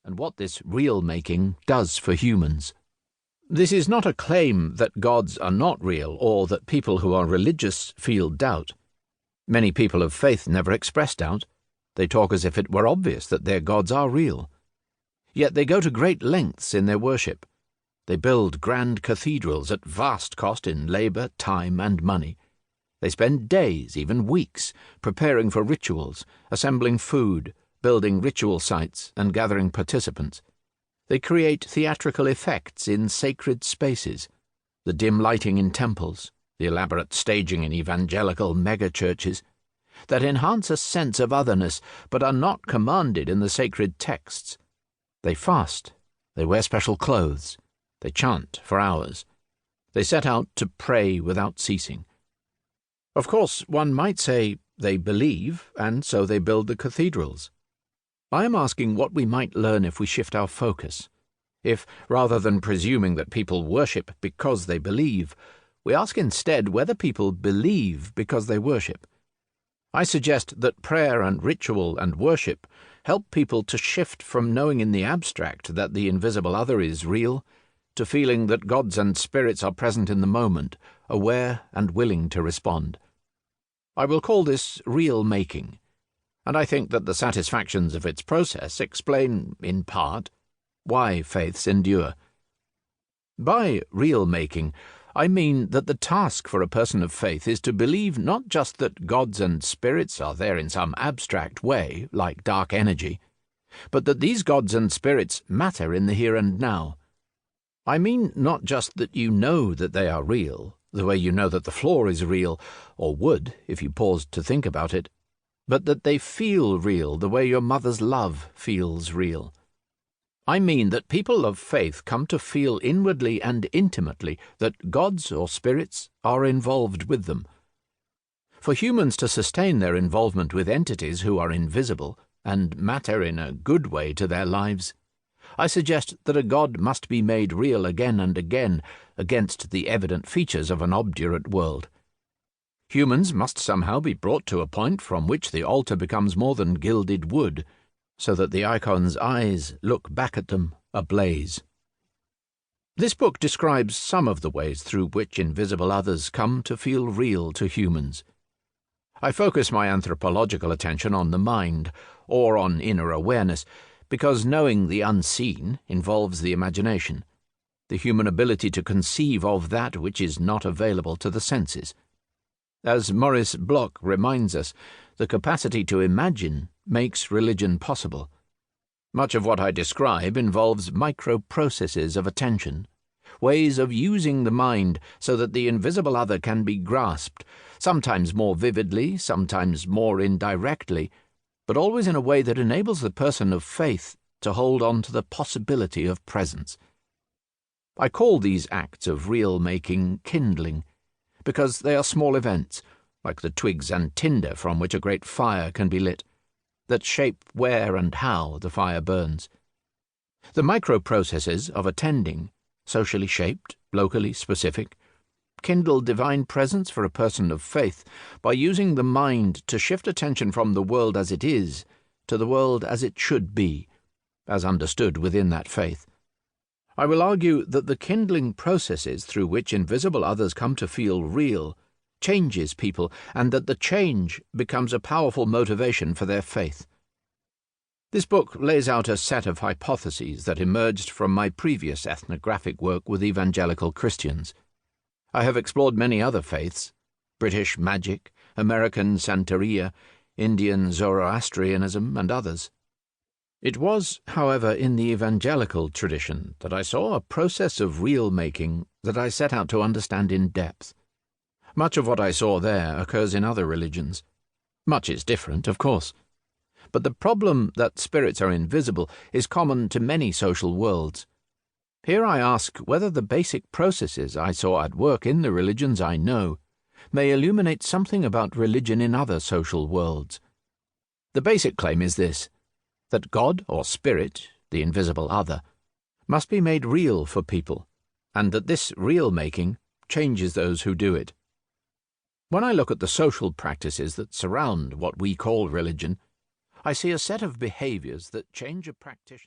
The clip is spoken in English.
and what this real making does for humans. This is not a claim that gods are not real or that people who are religious feel doubt. Many people of faith never express doubt. They talk as if it were obvious that their gods are real. Yet they go to great lengths in their worship. They build grand cathedrals at vast cost in labor, time, and money. They spend days, even weeks, preparing for rituals, assembling food, building ritual sites, and gathering participants. They create theatrical effects in sacred spaces, the dim lighting in temples, the elaborate staging in evangelical megachurches, that enhance a sense of otherness but are not commanded in the sacred texts. They fast, they wear special clothes, they chant for hours, they set out to pray without ceasing. Of course, one might say they believe, and so they build the cathedrals. I am asking what we might learn if we shift our focus. If, rather than presuming that people worship because they believe, we ask instead whether people believe because they worship. I suggest that prayer and ritual and worship help people to shift from knowing in the abstract that the invisible other is real, to feeling that gods and spirits are present in the moment, aware and willing to respond. I will call this real making, and I think that the satisfactions of its process explain, in part, why faiths endure. By real making, I mean that the task for a person of faith is to believe not just that gods and spirits are there in some abstract way, like dark energy, but that these gods and spirits matter in the here and now. I mean not just that you know that they are real, the way you know that the floor is real, or would if you paused to think about it, but that they feel real the way your mother's love feels real. I mean that people of faith come to feel inwardly and intimately that gods or spirits are involved with them. For humans to sustain their involvement with entities who are invisible and matter in a good way to their lives, I suggest that a god must be made real again and again against the evident features of an obdurate world. Humans must somehow be brought to a point from which the altar becomes more than gilded wood, so that the icon's eyes look back at them ablaze. This book describes some of the ways through which invisible others come to feel real to humans. I focus my anthropological attention on the mind, or on inner awareness, because knowing the unseen involves the imagination, the human ability to conceive of that which is not available to the senses. As Maurice Bloch reminds us, the capacity to imagine makes religion possible. Much of what I describe involves micro-processes of attention, ways of using the mind so that the invisible other can be grasped, sometimes more vividly, sometimes more indirectly, but always in a way that enables the person of faith to hold on to the possibility of presence. I call these acts of real making kindling, because they are small events, like the twigs and tinder from which a great fire can be lit, that shape where and how the fire burns. The micro-processes of attending, socially shaped, locally specific, kindle divine presence for a person of faith by using the mind to shift attention from the world as it is to the world as it should be, as understood within that faith. I will argue that the kindling processes through which invisible others come to feel real changes people, and that the change becomes a powerful motivation for their faith. This book lays out a set of hypotheses that emerged from my previous ethnographic work with evangelical Christians. I have explored many other faiths: British magic, American Santeria, Indian Zoroastrianism, and others. It was, however, in the evangelical tradition that I saw a process of real making that I set out to understand in depth. Much of what I saw there occurs in other religions. Much is different, of course. But the problem that spirits are invisible is common to many social worlds. Here I ask whether the basic processes I saw at work in the religions I know may illuminate something about religion in other social worlds. The basic claim is this: that God or spirit, the invisible other, must be made real for people, and that this real making changes those who do it. When I look at the social practices that surround what we call religion, I see a set of behaviors that change a practitioner.